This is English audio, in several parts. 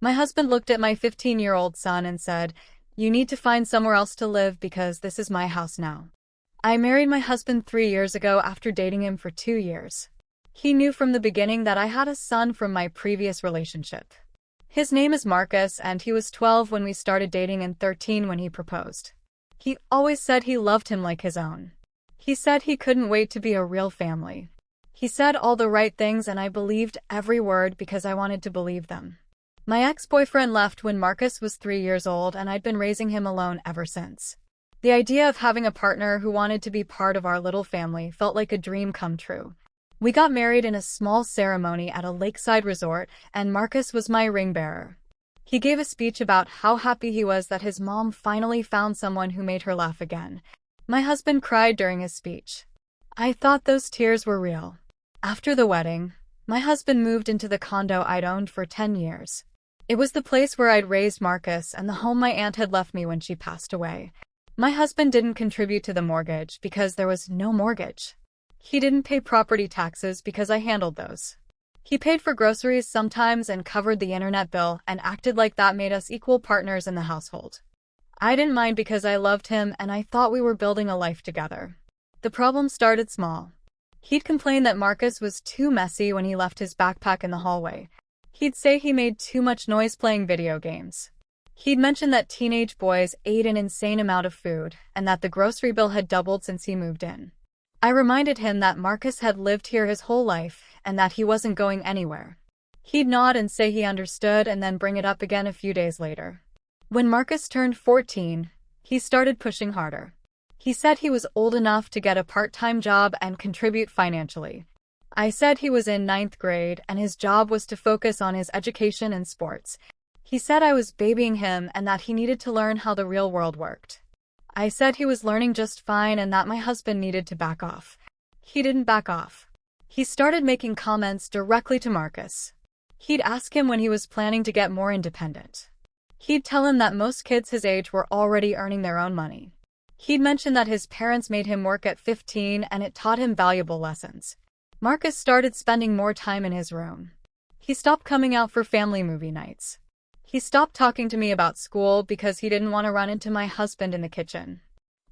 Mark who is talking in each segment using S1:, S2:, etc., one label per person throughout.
S1: My husband looked at my 15-year-old son and said, "You need to find somewhere else to live because this is my house now." I married my husband 3 years ago after dating him for 2 years. He knew from the beginning that I had a son from my previous relationship. His name is Marcus, and he was 12 when we started dating and 13 when he proposed. He always said he loved him like his own. He said he couldn't wait to be a real family. He said all the right things and I believed every word because I wanted to believe them. My ex-boyfriend left when Marcus was 3 years old and I'd been raising him alone ever since. The idea of having a partner who wanted to be part of our little family felt like a dream come true. We got married in a small ceremony at a lakeside resort, and Marcus was my ring bearer. He gave a speech about how happy he was that his mom finally found someone who made her laugh again. My husband cried during his speech. I thought those tears were real. After the wedding, my husband moved into the condo I'd owned for 10 years. It was the place where I'd raised Marcus and the home my aunt had left me when she passed away. My husband didn't contribute to the mortgage because there was no mortgage. He didn't pay property taxes because I handled those. He paid for groceries sometimes and covered the internet bill and acted like that made us equal partners in the household. I didn't mind because I loved him and I thought we were building a life together. The problem started small. He'd complain that Marcus was too messy when he left his backpack in the hallway. He'd say he made too much noise playing video games. He'd mention that teenage boys ate an insane amount of food and that the grocery bill had doubled since he moved in. I reminded him that Marcus had lived here his whole life and that he wasn't going anywhere. He'd nod and say he understood and then bring it up again a few days later. When Marcus turned 14, he started pushing harder. He said he was old enough to get a part-time job and contribute financially. I said he was in 9th grade and his job was to focus on his education and sports. He said I was babying him and that he needed to learn how the real world worked. I said he was learning just fine and that my husband needed to back off. He didn't back off. He started making comments directly to Marcus. He'd ask him when he was planning to get more independent. He'd tell him that most kids his age were already earning their own money. He'd mention that his parents made him work at 15 and it taught him valuable lessons. Marcus started spending more time in his room. He stopped coming out for family movie nights. He stopped talking to me about school because he didn't want to run into my husband in the kitchen.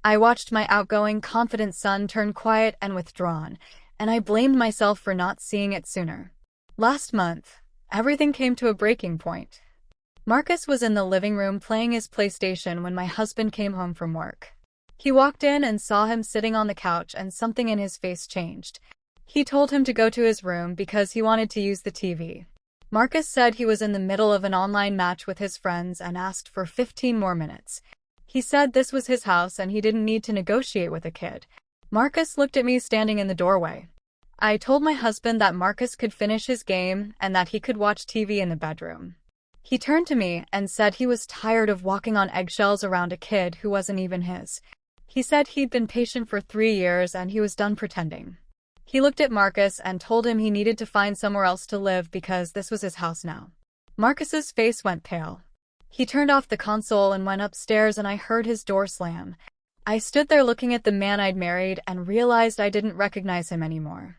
S1: I watched my outgoing, confident son turn quiet and withdrawn, and I blamed myself for not seeing it sooner. Last month, everything came to a breaking point. Marcus was in the living room playing his PlayStation when my husband came home from work. He walked in and saw him sitting on the couch and something in his face changed. He told him to go to his room because he wanted to use the TV. Marcus said he was in the middle of an online match with his friends and asked for 15 more minutes. He said this was his house and he didn't need to negotiate with a kid. Marcus looked at me standing in the doorway. I told my husband that Marcus could finish his game and that he could watch TV in the bedroom. He turned to me and said he was tired of walking on eggshells around a kid who wasn't even his. He said he'd been patient for 3 years and he was done pretending. He looked at Marcus and told him he needed to find somewhere else to live because this was his house now. Marcus's face went pale. He turned off the console and went upstairs and I heard his door slam. I stood there looking at the man I'd married and realized I didn't recognize him anymore.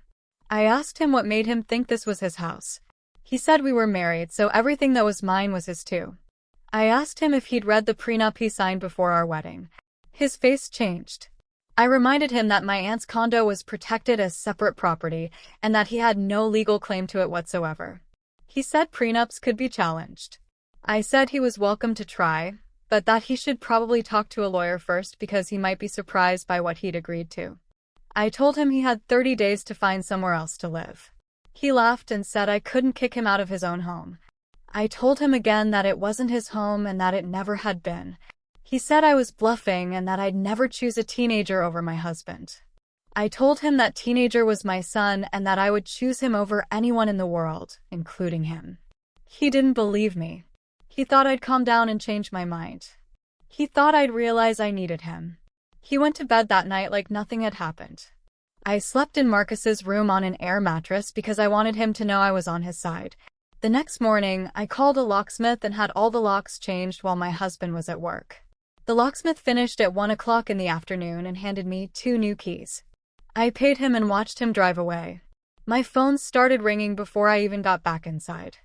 S1: I asked him what made him think this was his house. He said we were married, so everything that was mine was his too. I asked him if he'd read the prenup he signed before our wedding. His face changed. I reminded him that my aunt's condo was protected as separate property and that he had no legal claim to it whatsoever. He said prenups could be challenged. I said he was welcome to try, but that he should probably talk to a lawyer first because he might be surprised by what he'd agreed to. I told him he had 30 days to find somewhere else to live. He laughed and said I couldn't kick him out of his own home. I told him again that it wasn't his home and that it never had been. He said I was bluffing and that I'd never choose a teenager over my husband. I told him that teenager was my son and that I would choose him over anyone in the world, including him. He didn't believe me. He thought I'd calm down and change my mind. He thought I'd realize I needed him. He went to bed that night like nothing had happened. I slept in Marcus's room on an air mattress because I wanted him to know I was on his side. The next morning, I called a locksmith and had all the locks changed while my husband was at work. The locksmith finished at 1 o'clock in the afternoon and handed me 2 new keys. I paid him and watched him drive away. My phone started ringing before I even got back inside.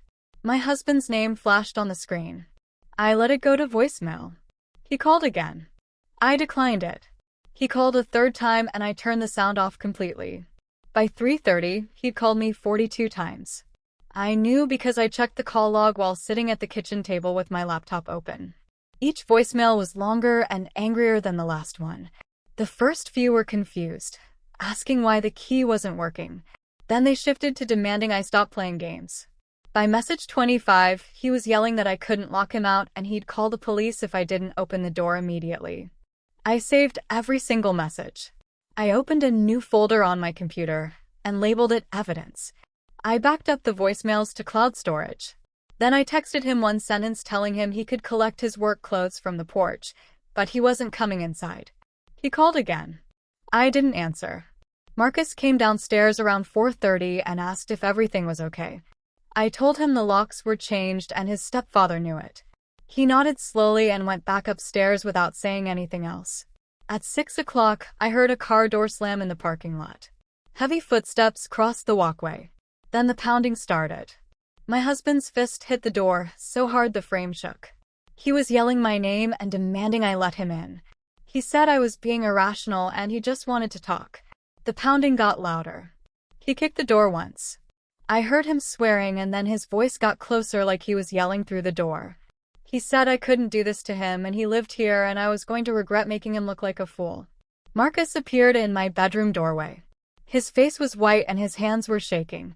S1: My husband's name flashed on the screen. I let it go to voicemail. He called again. I declined it. He called a third time and I turned the sound off completely. By 3:30, he'd called me 42 times. I knew because I checked the call log while sitting at the kitchen table with my laptop open. Each voicemail was longer and angrier than the last one. The first few were confused, asking why the key wasn't working. Then they shifted to demanding I stop playing games. By message 25, he was yelling that I couldn't lock him out and he'd call the police if I didn't open the door immediately. I saved every single message. I opened a new folder on my computer and labeled it evidence. I backed up the voicemails to cloud storage. Then I texted him one sentence telling him he could collect his work clothes from the porch, but he wasn't coming inside. He called again. I didn't answer. Marcus came downstairs around 4:30 and asked if everything was okay. I told him the locks were changed and his stepfather knew it. He nodded slowly and went back upstairs without saying anything else. At 6 o'clock, I heard a car door slam in the parking lot. Heavy footsteps crossed the walkway. Then the pounding started. My husband's fist hit the door so hard the frame shook. He was yelling my name and demanding I let him in. He said I was being irrational and he just wanted to talk. The pounding got louder. He kicked the door once. I heard him swearing and then his voice got closer like he was yelling through the door. He said I couldn't do this to him and he lived here and I was going to regret making him look like a fool. Marcus appeared in my bedroom doorway. His face was white and his hands were shaking.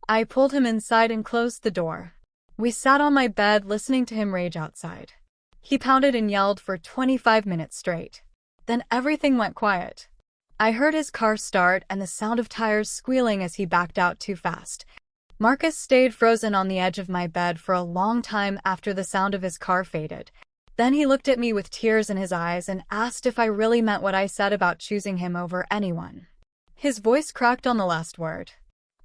S1: I pulled him inside and closed the door. We sat on my bed listening to him rage outside. He pounded and yelled for 25 minutes straight. Then everything went quiet. I heard his car start and the sound of tires squealing as he backed out too fast. Marcus stayed frozen on the edge of my bed for a long time after the sound of his car faded. Then he looked at me with tears in his eyes and asked if I really meant what I said about choosing him over anyone. His voice cracked on the last word.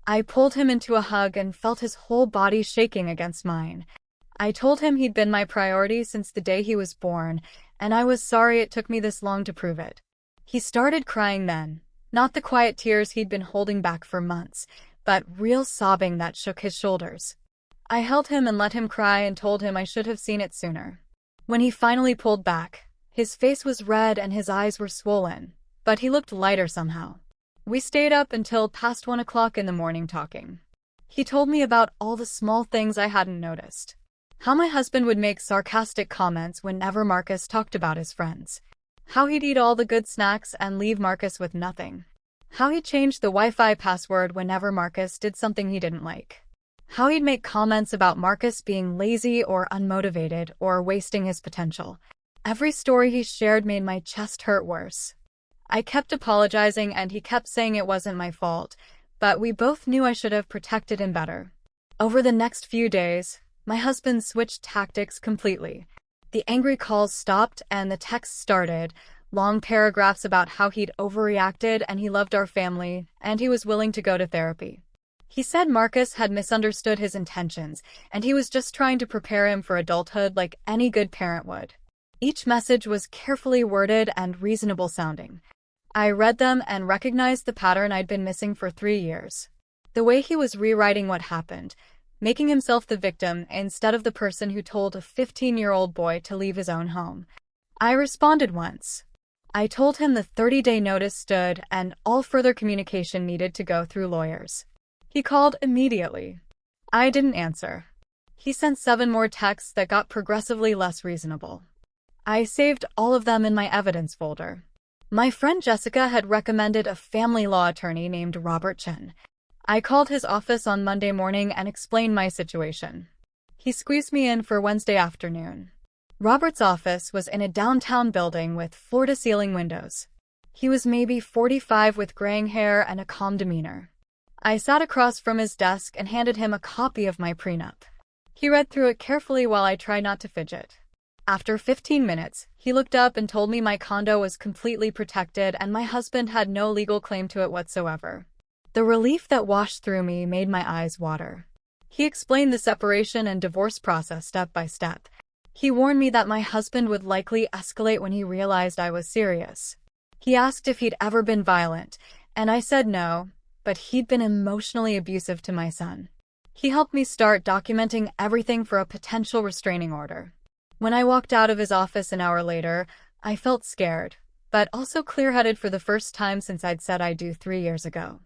S1: I pulled him into a hug and felt his whole body shaking against mine. I told him he'd been my priority since the day he was born, and I was sorry it took me this long to prove it. He started crying then, not the quiet tears he'd been holding back for months, but real sobbing that shook his shoulders. I held him and let him cry and told him I should have seen it sooner. When he finally pulled back, his face was red and his eyes were swollen, but he looked lighter somehow. We stayed up until past 1 o'clock in the morning talking. He told me about all the small things I hadn't noticed. How my husband would make sarcastic comments whenever Marcus talked about his friends. How he'd eat all the good snacks and leave Marcus with nothing. How he'd change the Wi-Fi password whenever Marcus did something he didn't like. How he'd make comments about Marcus being lazy or unmotivated or wasting his potential. Every story he shared made my chest hurt worse. I kept apologizing and he kept saying it wasn't my fault, but we both knew I should have protected him better. Over the next few days, my husband switched tactics completely. The angry calls stopped and the texts started, long paragraphs about how he'd overreacted and he loved our family, and he was willing to go to therapy. He said Marcus had misunderstood his intentions, and he was just trying to prepare him for adulthood like any good parent would. Each message was carefully worded and reasonable sounding. I read them and recognized the pattern I'd been missing for 3 years. The way he was rewriting what happened, making himself the victim instead of the person who told a 15-year-old boy to leave his own home. I responded once. I told him the 30-day notice stood and all further communication needed to go through lawyers. He called immediately. I didn't answer. He sent 7 more texts that got progressively less reasonable. I saved all of them in my evidence folder. My friend Jessica had recommended a family law attorney named Robert Chen. I called his office on Monday morning and explained my situation. He squeezed me in for Wednesday afternoon. Robert's office was in a downtown building with floor-to-ceiling windows. He was maybe 45 with graying hair and a calm demeanor. I sat across from his desk and handed him a copy of my prenup. He read through it carefully while I tried not to fidget. After 15 minutes, he looked up and told me my condo was completely protected and my husband had no legal claim to it whatsoever. The relief that washed through me made my eyes water. He explained the separation and divorce process step by step. He warned me that my husband would likely escalate when he realized I was serious. He asked if he'd ever been violent, and I said no, but he'd been emotionally abusive to my son. He helped me start documenting everything for a potential restraining order. When I walked out of his office an hour later, I felt scared, but also clear-headed for the first time since I'd said I do 3 years ago.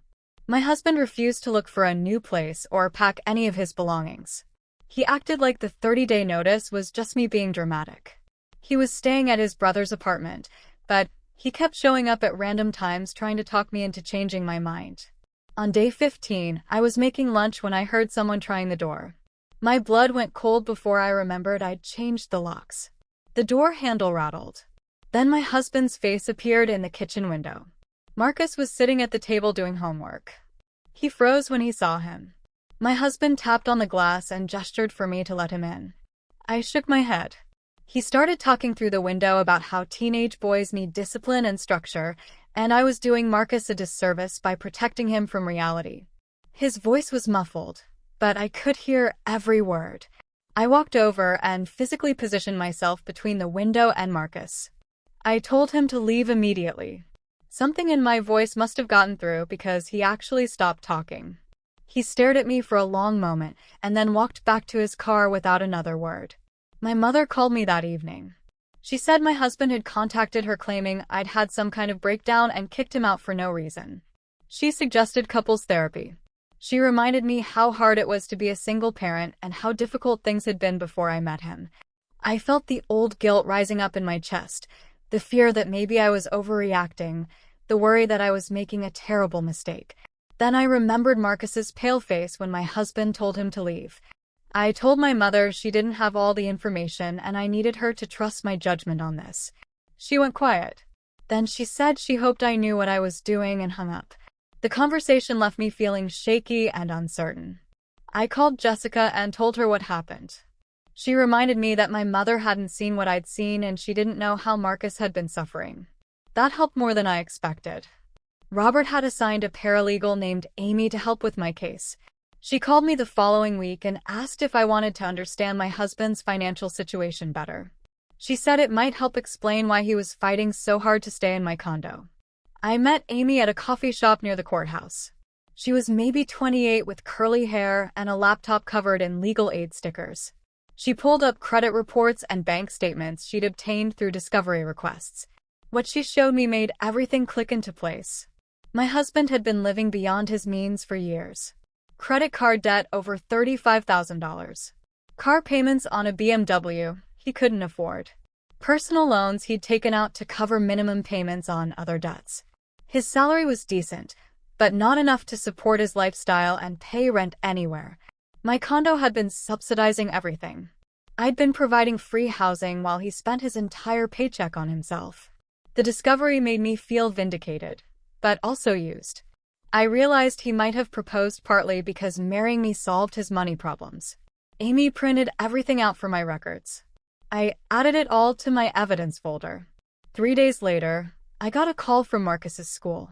S1: My husband refused to look for a new place or pack any of his belongings. He acted like the 30-day notice was just me being dramatic. He was staying at his brother's apartment, but he kept showing up at random times trying to talk me into changing my mind. On day 15, I was making lunch when I heard someone trying the door. My blood went cold before I remembered I'd changed the locks. The door handle rattled. Then my husband's face appeared in the kitchen window. Marcus was sitting at the table doing homework. He froze when he saw him. My husband tapped on the glass and gestured for me to let him in. I shook my head. He started talking through the window about how teenage boys need discipline and structure, and I was doing Marcus a disservice by protecting him from reality. His voice was muffled, but I could hear every word. I walked over and physically positioned myself between the window and Marcus. I told him to leave immediately. Something in my voice must have gotten through because he actually stopped talking. He stared at me for a long moment and then walked back to his car without another word. My mother called me that evening. She said my husband had contacted her claiming I'd had some kind of breakdown and kicked him out for no reason. She suggested couples therapy. She reminded me how hard it was to be a single parent and how difficult things had been before I met him. I felt the old guilt rising up in my chest, the fear that maybe I was overreacting, the worry that I was making a terrible mistake. Then I remembered Marcus's pale face when my husband told him to leave. I told my mother she didn't have all the information and I needed her to trust my judgment on this. She went quiet. Then she said she hoped I knew what I was doing and hung up. The conversation left me feeling shaky and uncertain. I called Jessica and told her what happened. She reminded me that my mother hadn't seen what I'd seen and she didn't know how Marcus had been suffering. That helped more than I expected. Robert had assigned a paralegal named Amy to help with my case. She called me the following week and asked if I wanted to understand my husband's financial situation better. She said it might help explain why he was fighting so hard to stay in my condo. I met Amy at a coffee shop near the courthouse. She was maybe 28 with curly hair and a laptop covered in legal aid stickers. She pulled up credit reports and bank statements she'd obtained through discovery requests. What she showed me made everything click into place. My husband had been living beyond his means for years. Credit card debt over $35,000. Car payments on a BMW he couldn't afford. Personal loans he'd taken out to cover minimum payments on other debts. His salary was decent, but not enough to support his lifestyle and pay rent anywhere. My condo had been subsidizing everything. I'd been providing free housing while he spent his entire paycheck on himself. The discovery made me feel vindicated, but also used. I realized he might have proposed partly because marrying me solved his money problems. Amy printed everything out for my records. I added it all to my evidence folder. 3 days later, I got a call from Marcus's school.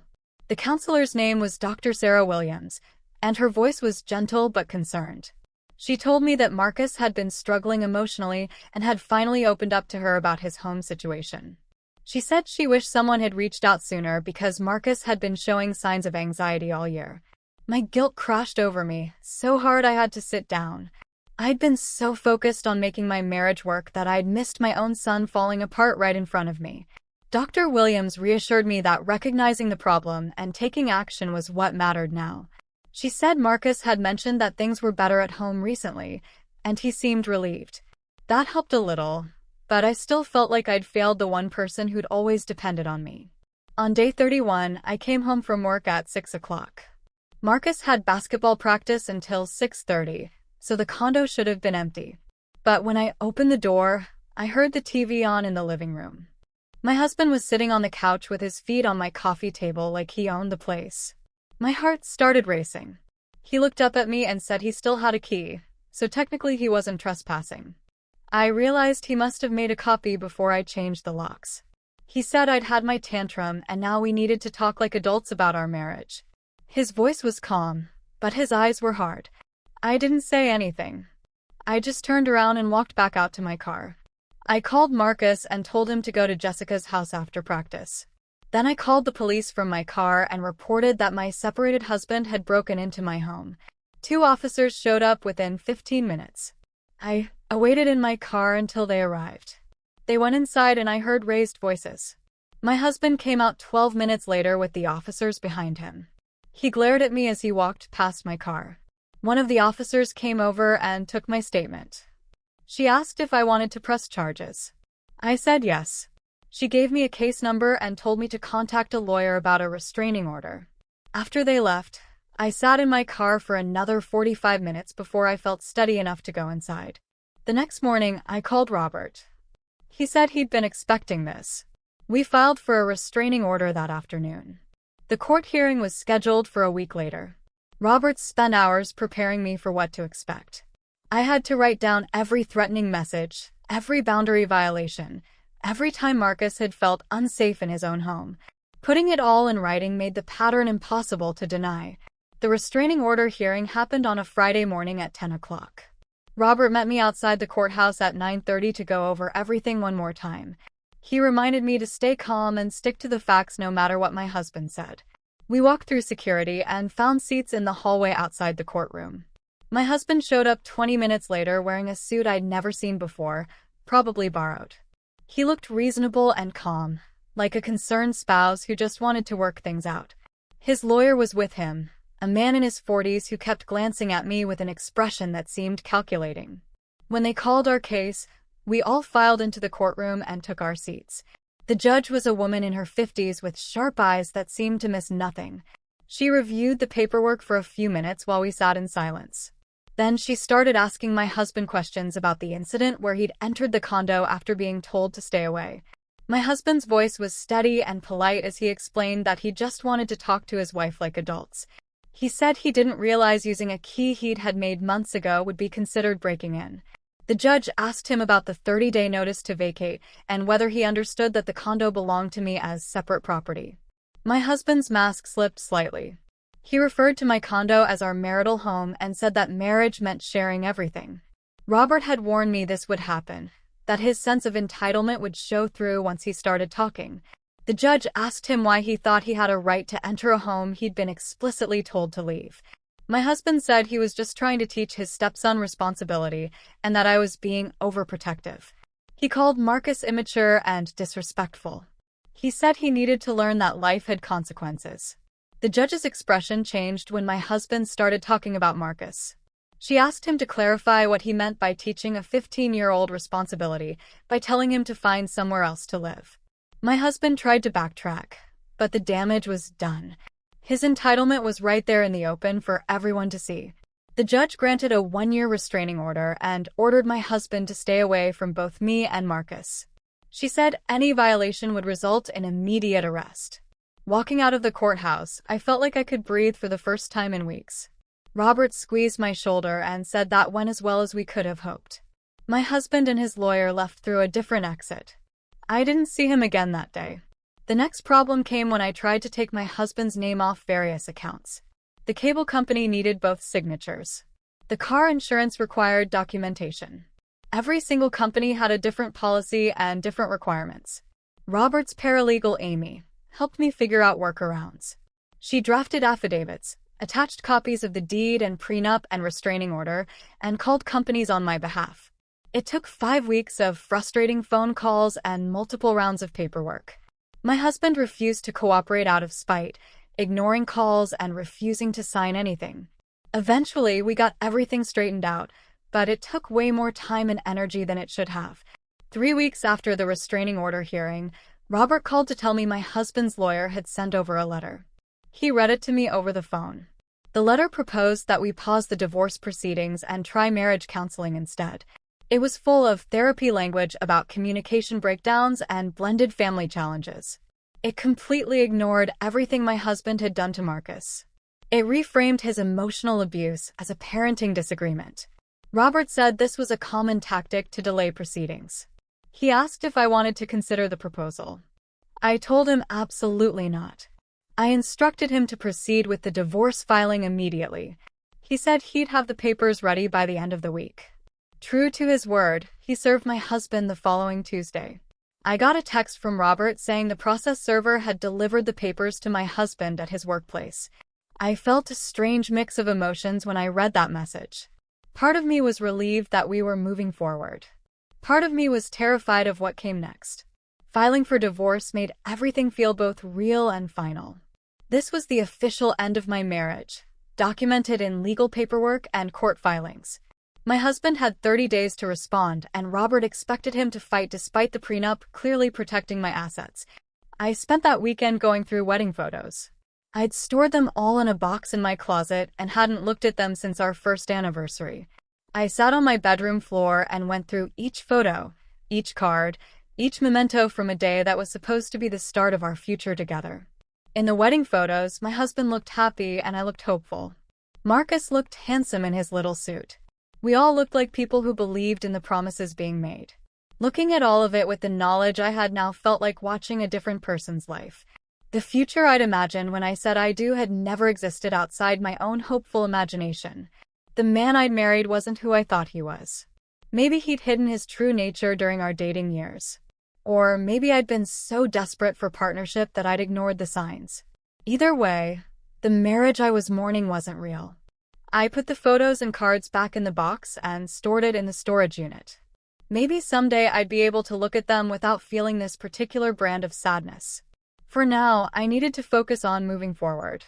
S1: The counselor's name was Dr. Sarah Williams, and her voice was gentle but concerned. She told me that Marcus had been struggling emotionally and had finally opened up to her about his home situation. She said she wished someone had reached out sooner because Marcus had been showing signs of anxiety all year. My guilt crashed over me, so hard I had to sit down. I'd been so focused on making my marriage work that I'd missed my own son falling apart right in front of me. Dr. Williams reassured me that recognizing the problem and taking action was what mattered now. She said Marcus had mentioned that things were better at home recently, and he seemed relieved. That helped a little, but I still felt like I'd failed the one person who'd always depended on me. On day 31, I came home from work at 6 o'clock. Marcus had basketball practice until 6:30, so the condo should have been empty. But when I opened the door, I heard the TV on in the living room. My husband was sitting on the couch with his feet on my coffee table like he owned the place. My heart started racing. He looked up at me and said he still had a key, so technically he wasn't trespassing. I realized he must have made a copy before I changed the locks. He said I'd had my tantrum and now we needed to talk like adults about our marriage. His voice was calm, but his eyes were hard. I didn't say anything. I just turned around and walked back out to my car. I called Marcus and told him to go to Jessica's house after practice. Then I called the police from my car and reported that my separated husband had broken into my home. 2 officers showed up within 15 minutes. I waited in my car until they arrived. They went inside and I heard raised voices. My husband came out 12 minutes later with the officers behind him. He glared at me as he walked past my car. One of the officers came over and took my statement. She asked if I wanted to press charges. I said yes. She gave me a case number and told me to contact a lawyer about a restraining order. After they left, I sat in my car for another 45 minutes before I felt steady enough to go inside. The next morning, I called Robert. He said he'd been expecting this. We filed for a restraining order that afternoon. The court hearing was scheduled for a week later. Robert spent hours preparing me for what to expect. I had to write down every threatening message, every boundary violation, every time Marcus had felt unsafe in his own home. Putting it all in writing made the pattern impossible to deny. The restraining order hearing happened on a Friday morning at 10 o'clock. Robert met me outside the courthouse at 9:30 to go over everything one more time. He reminded me to stay calm and stick to the facts no matter what my husband said. We walked through security and found seats in the hallway outside the courtroom. My husband showed up 20 minutes later wearing a suit I'd never seen before, probably borrowed. He looked reasonable and calm, like a concerned spouse who just wanted to work things out. His lawyer was with him, a man in his 40s who kept glancing at me with an expression that seemed calculating. When they called our case, we all filed into the courtroom and took our seats. The judge was a woman in her 50s with sharp eyes that seemed to miss nothing. She reviewed the paperwork for a few minutes while we sat in silence. Then she started asking my husband questions about the incident where he'd entered the condo after being told to stay away. My husband's voice was steady and polite as he explained that he just wanted to talk to his wife like adults. He said he didn't realize using a key he'd had made months ago would be considered breaking in. The judge asked him about the 30-day notice to vacate and whether he understood that the condo belonged to me as separate property. My husband's mask slipped slightly. He referred to my condo as our marital home and said that marriage meant sharing everything. Robert had warned me this would happen, that his sense of entitlement would show through once he started talking. The judge asked him why he thought he had a right to enter a home he'd been explicitly told to leave. My husband said he was just trying to teach his stepson responsibility and that I was being overprotective. He called Marcus immature and disrespectful. He said he needed to learn that life had consequences. The judge's expression changed when my husband started talking about Marcus. She asked him to clarify what he meant by teaching a 15-year-old responsibility by telling him to find somewhere else to live. My husband tried to backtrack, but the damage was done. His entitlement was right there in the open for everyone to see. The judge granted a 1-year restraining order and ordered my husband to stay away from both me and Marcus. She said any violation would result in immediate arrest. Walking out of the courthouse, I felt like I could breathe for the first time in weeks. Robert squeezed my shoulder and said that went as well as we could have hoped. My husband and his lawyer left through a different exit. I didn't see him again that day. The next problem came when I tried to take my husband's name off various accounts. The cable company needed both signatures. The car insurance required documentation. Every single company had a different policy and different requirements. Robert's paralegal, Amy, helped me figure out workarounds. She drafted affidavits, attached copies of the deed and prenup and restraining order, and called companies on my behalf. It took 5 weeks of frustrating phone calls and multiple rounds of paperwork. My husband refused to cooperate out of spite, ignoring calls and refusing to sign anything. Eventually, we got everything straightened out, but it took way more time and energy than it should have. 3 weeks after the restraining order hearing, Robert called to tell me my husband's lawyer had sent over a letter. He read it to me over the phone. The letter proposed that we pause the divorce proceedings and try marriage counseling instead. It was full of therapy language about communication breakdowns and blended family challenges. It completely ignored everything my husband had done to Marcus. It reframed his emotional abuse as a parenting disagreement. Robert said this was a common tactic to delay proceedings. He asked if I wanted to consider the proposal. I told him absolutely not. I instructed him to proceed with the divorce filing immediately. He said he'd have the papers ready by the end of the week. True to his word, he served my husband the following Tuesday. I got a text from Robert saying the process server had delivered the papers to my husband at his workplace. I felt a strange mix of emotions when I read that message. Part of me was relieved that we were moving forward. Part of me was terrified of what came next. Filing for divorce made everything feel both real and final. This was the official end of my marriage, documented in legal paperwork and court filings. My husband had 30 days to respond, and Robert expected him to fight despite the prenup clearly protecting my assets. I spent that weekend going through wedding photos. I'd stored them all in a box in my closet and hadn't looked at them since our first anniversary. I sat on my bedroom floor and went through each photo, each card, each memento from a day that was supposed to be the start of our future together. In the wedding photos, my husband looked happy and I looked hopeful. Marcus looked handsome in his little suit. We all looked like people who believed in the promises being made. Looking at all of it with the knowledge I had now felt like watching a different person's life. The future I'd imagined when I said I do had never existed outside my own hopeful imagination. The man I'd married wasn't who I thought he was. Maybe he'd hidden his true nature during our dating years. Or maybe I'd been so desperate for partnership that I'd ignored the signs. Either way, the marriage I was mourning wasn't real. I put the photos and cards back in the box and stored it in the storage unit. Maybe someday I'd be able to look at them without feeling this particular brand of sadness. For now, I needed to focus on moving forward.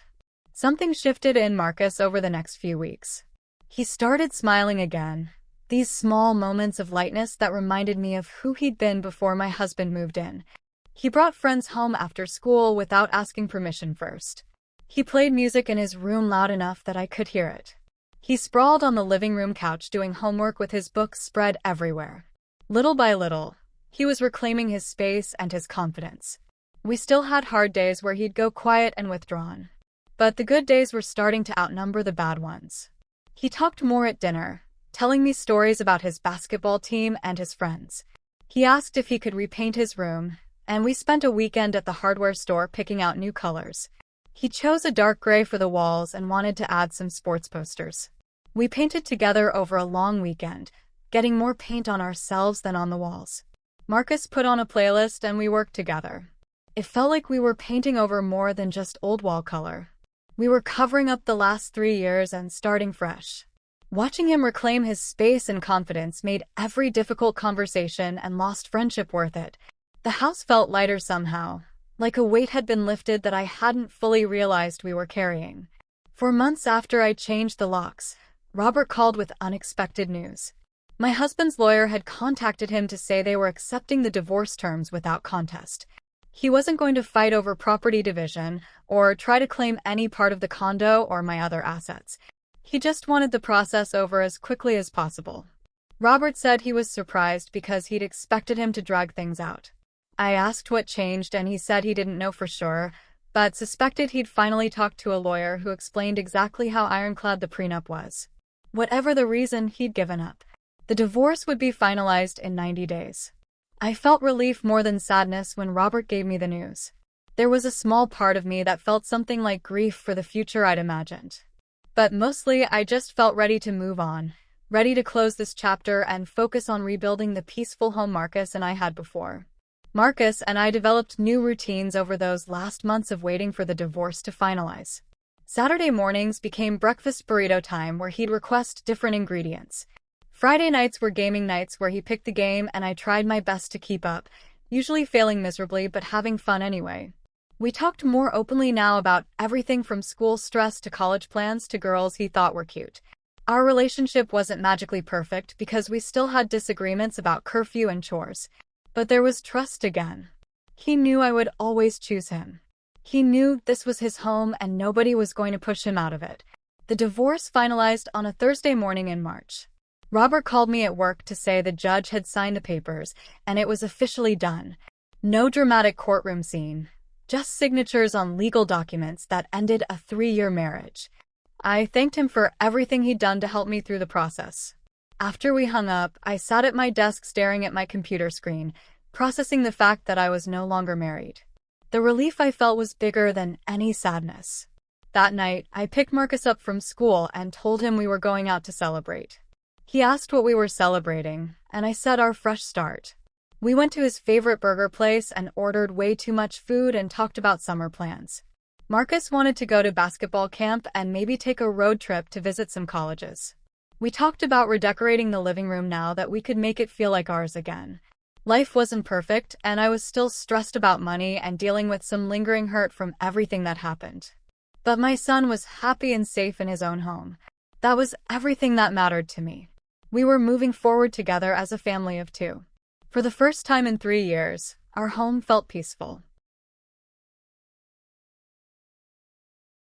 S1: Something shifted in Marcus over the next few weeks. He started smiling again, these small moments of lightness that reminded me of who he'd been before my husband moved in. He brought friends home after school without asking permission first. He played music in his room loud enough that I could hear it. He sprawled on the living room couch doing homework with his books spread everywhere. Little by little, he was reclaiming his space and his confidence. We still had hard days where he'd go quiet and withdrawn. But the good days were starting to outnumber the bad ones. He talked more at dinner, telling me stories about his basketball team and his friends. He asked if he could repaint his room, and we spent a weekend at the hardware store picking out new colors. He chose a dark gray for the walls and wanted to add some sports posters. We painted together over a long weekend, getting more paint on ourselves than on the walls. Marcus put on a playlist and we worked together. It felt like we were painting over more than just old wall color. We were covering up the last 3 years and starting fresh. Watching him reclaim his space and confidence made every difficult conversation and lost friendship worth it. The house felt lighter somehow, like a weight had been lifted that I hadn't fully realized we were carrying. For months after I changed the locks, Robert called with unexpected news. My husband's lawyer had contacted him to say they were accepting the divorce terms without contest. He wasn't going to fight over property division or try to claim any part of the condo or my other assets. He just wanted the process over as quickly as possible. Robert said he was surprised because he'd expected him to drag things out. I asked what changed and he said he didn't know for sure, but suspected he'd finally talked to a lawyer who explained exactly how ironclad the prenup was. Whatever the reason, he'd given up. The divorce would be finalized in 90 days. I felt relief more than sadness when Robert gave me the news. There was a small part of me that felt something like grief for the future I'd imagined. But mostly, I just felt ready to move on, ready to close this chapter and focus on rebuilding the peaceful home Marcus and I had before. Marcus and I developed new routines over those last months of waiting for the divorce to finalize. Saturday mornings became breakfast burrito time where he'd request different ingredients. Friday nights were gaming nights where he picked the game and I tried my best to keep up, usually failing miserably but having fun anyway. We talked more openly now about everything from school stress to college plans to girls he thought were cute. Our relationship wasn't magically perfect because we still had disagreements about curfew and chores. But there was trust again. He knew I would always choose him. He knew this was his home and nobody was going to push him out of it. The divorce finalized on a Thursday morning in March. Robert called me at work to say the judge had signed the papers, and it was officially done. No dramatic courtroom scene, just signatures on legal documents that ended a 3-year marriage. I thanked him for everything he'd done to help me through the process. After we hung up, I sat at my desk staring at my computer screen, processing the fact that I was no longer married. The relief I felt was bigger than any sadness. That night, I picked Marcus up from school and told him we were going out to celebrate. He asked what we were celebrating, and I said our fresh start. We went to his favorite burger place and ordered way too much food and talked about summer plans. Marcus wanted to go to basketball camp and maybe take a road trip to visit some colleges. We talked about redecorating the living room now that we could make it feel like ours again. Life wasn't perfect, and I was still stressed about money and dealing with some lingering hurt from everything that happened. But my son was happy and safe in his own home. That was everything that mattered to me. We were moving forward together as a family of two. For the first time in 3 years, our home felt peaceful.